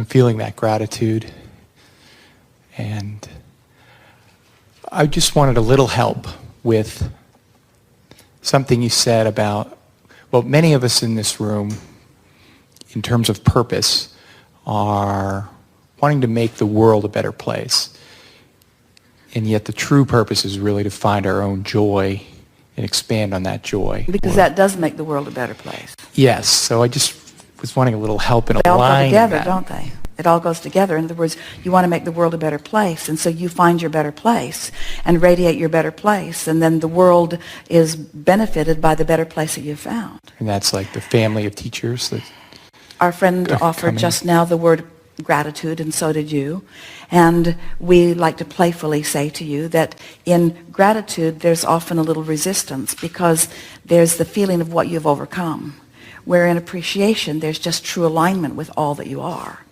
I'm feeling that gratitude. And I just wanted a little help with something you said about, well, many of us in this room, in terms of purpose, are wanting to make the world a better place. And yet the true purpose is really to find our own joy and expand on that joy. Because that does make the world a better place. Yes, so I just was wanting a little help in They all go aligning together, that. don't they? It all goes together. In other words, you want to make the world a better place, and so you find your better place and radiate your better place, and then the world is benefited by the better place that you've found. And that's like the family of teachers that Our friend offered just now the word gratitude, and so did you. And we like to playfully say to you that in gratitude there's often a little resistance because there's the feeling of what you've overcome, where in appreciation there's just true alignment with all that you are.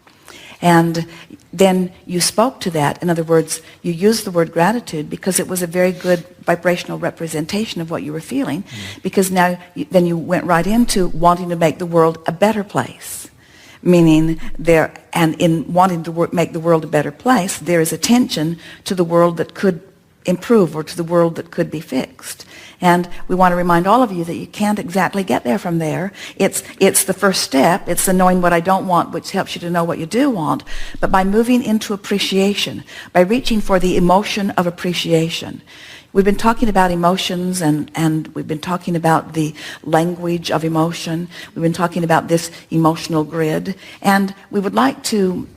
And then you spoke to that. In other words, you used the word gratitude because it was a very good vibrational representation of what you were feeling, because now then you went right into wanting to make the world a better place. Meaning there, and in wanting to make the world a better place, there is attention to the world that could improve or to the world that could be fixed. And we want to remind all of you that you can't exactly get there from there. It's the first step. It's the knowing what I don't want, which helps you to know what you do want. But by moving into appreciation, by reaching for the emotion of appreciation. We've been talking about emotions, and we've been talking about the language of emotion. We've been talking about this emotional grid. And we would like to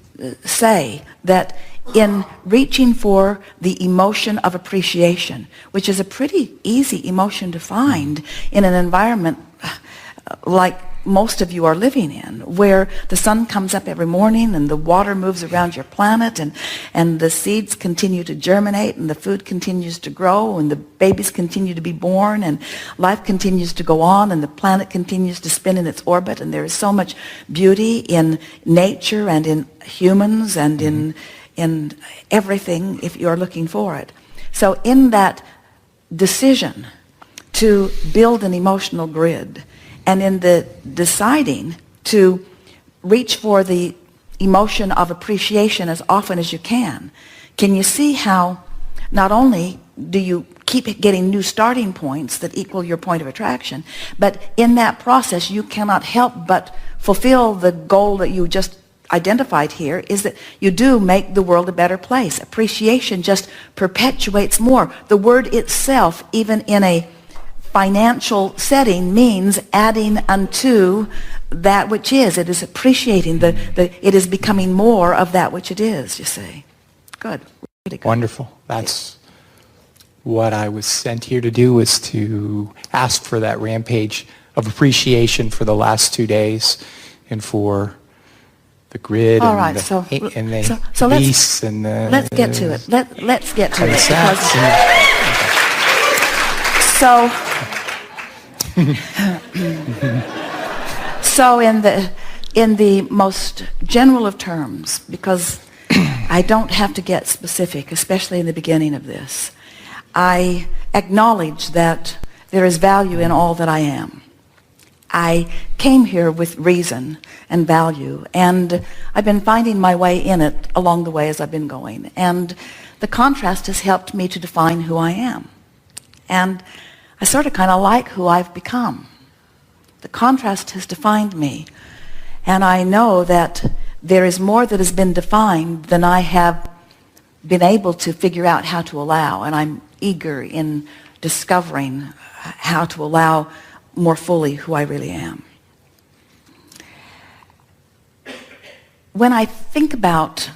say that in reaching for the emotion of appreciation, which is a pretty easy emotion to find in an environment like most of you are living in, where the sun comes up every morning and the water moves around your planet, and the seeds continue to germinate and the food continues to grow and the babies continue to be born and life continues to go on and the planet continues to spin in its orbit, and there is so much beauty in nature and in humans and in everything if you're looking for it. So in that decision to build an emotional grid, and in the deciding to reach for the emotion of appreciation as often as you can you see how not only do you keep getting new starting points that equal your point of attraction, but in that process you cannot help but fulfill the goal that you just identified here, is that you do make the world a better place. Appreciation just perpetuates more. The word itself, even in a financial setting, means adding unto that which is. It is appreciating, it is becoming more of that which it is, you see. Good. Really good. Wonderful. That's what I was sent here to do, was to ask for that rampage of appreciation for the last 2 days and for the grid. All and right, the, so and the so beasts and the... Let's get to it. Let's get to it. So in the most general of terms, because I don't have to get specific, especially in the beginning of this, I acknowledge that there is value in all that I am. I came here with reason and value, and I've been finding my way in it along the way as I've been going. And the contrast has helped me to define who I am. And I sort of kind of like who I've become. The contrast has defined me. And I know that there is more that has been defined than I have been able to figure out how to allow. And I'm eager in discovering how to allow more fully who I really am. When I think about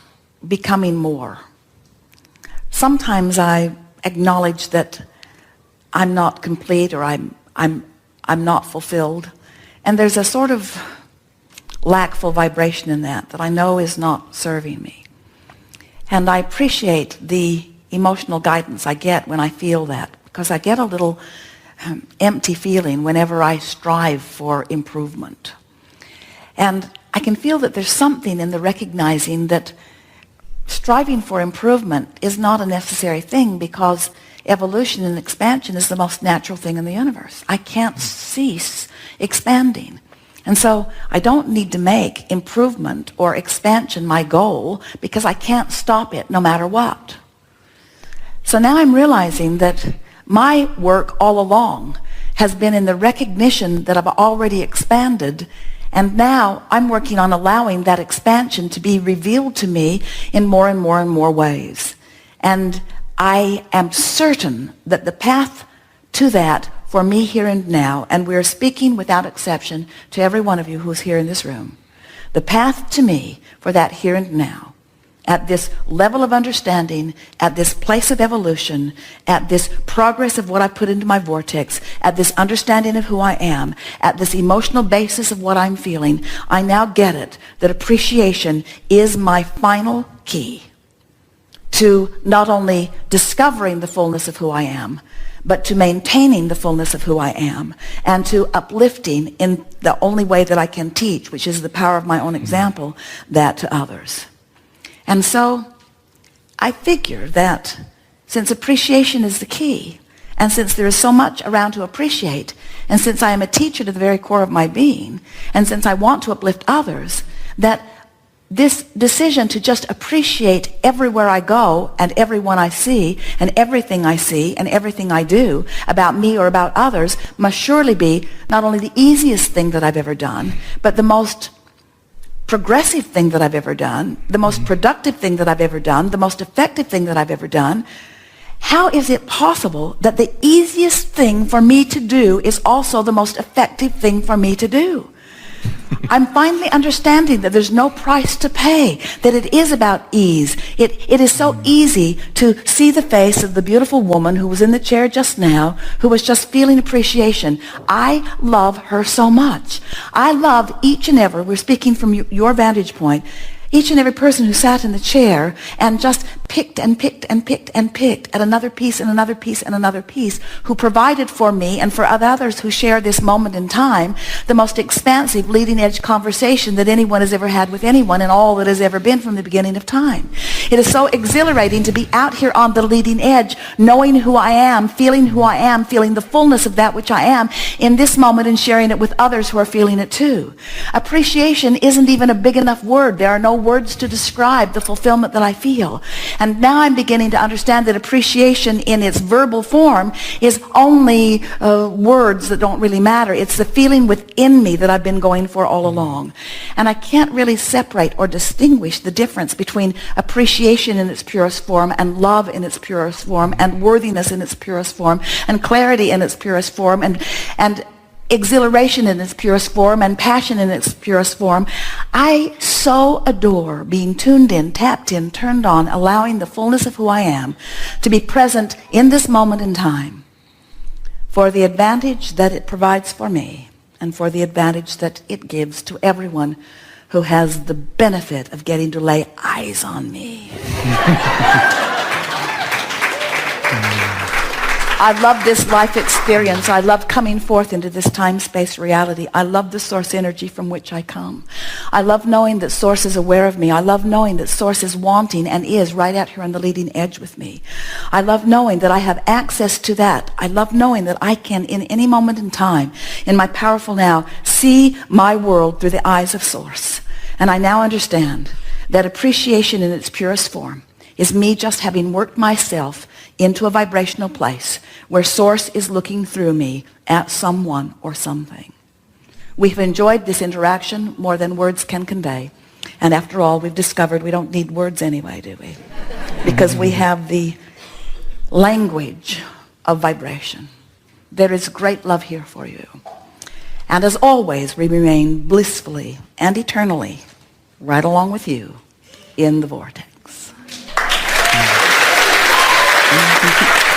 becoming more, sometimes I acknowledge that I'm not complete, or I'm not fulfilled, and there's a sort of lackful vibration in that I know is not serving me. And I appreciate the emotional guidance I get when I feel that, because I get a little empty feeling whenever I strive for improvement. And I can feel that there's something in the recognizing that striving for improvement is not a necessary thing, because evolution and expansion is the most natural thing in the universe. I can't cease expanding. And so I don't need to make improvement or expansion my goal because I can't stop it no matter what. So now I'm realizing that my work all along has been in the recognition that I've already expanded, and now I'm working on allowing that expansion to be revealed to me in more and more and more ways. And I am certain that the path to that for me here and now, and we're speaking without exception to every one of you who's here in this room, the path to me for that here and now, at this level of understanding, at this place of evolution, at this progress of what I put into my vortex, at this understanding of who I am, at this emotional basis of what I'm feeling, I now get it that appreciation is my final key to not only discovering the fullness of who I am, but to maintaining the fullness of who I am, and to uplifting in the only way that I can teach, which is the power of my own example, that to others. And so I figure that since appreciation is the key, and since there is so much around to appreciate, and since I am a teacher to the very core of my being, and since I want to uplift others, that this decision to just appreciate everywhere I go and everyone I see and everything I do about me or about others must surely be not only the easiest thing that I've ever done, but the most progressive thing that I've ever done, the most productive thing that I've ever done, the most effective thing that I've ever done. How is it possible that the easiest thing for me to do is also the most effective thing for me to do? I'm finally understanding that there's no price to pay, that it is about ease. It is so easy to see the face of the beautiful woman who was in the chair just now, who was just feeling appreciation. I love her so much. I love each and every, we're speaking from your vantage point, each and every person who sat in the chair and just picked and picked and picked and picked at another piece and another piece and another piece, who provided for me and for others who share this moment in time the most expansive leading edge conversation that anyone has ever had with anyone and all that has ever been from the beginning of time. It is so exhilarating to be out here on the leading edge, knowing who I am, feeling the fullness of that which I am in this moment and sharing it with others who are feeling it too. Appreciation isn't even a big enough word. There are no words to describe the fulfillment that I feel. And now I'm beginning to understand that appreciation in its verbal form is only words that don't really matter. It's the feeling within me that I've been going for all along. And I can't really separate or distinguish the difference between appreciation in its purest form and love in its purest form and worthiness in its purest form and clarity in its purest form and exhilaration in its purest form and passion in its purest form. I so adore being tuned in, tapped in, turned on, allowing the fullness of who I am to be present in this moment in time for the advantage that it provides for me and for the advantage that it gives to everyone who has the benefit of getting to lay eyes on me. I love this life experience. I love coming forth into this time-space reality. I love the source energy from which I come. I love knowing that source is aware of me. I love knowing that source is wanting and is right out here on the leading edge with me. I love knowing that I have access to that. I love knowing that I can, in any moment in time, in my powerful now, see my world through the eyes of source. And I now understand that appreciation in its purest form is me just having worked myself into a vibrational place where source is looking through me at someone or something. We've enjoyed this interaction more than words can convey. And after all, we've discovered we don't need words anyway, do we? Because we have the language of vibration. There is great love here for you. And as always, we remain blissfully and eternally right along with you in the vortex. Thank you.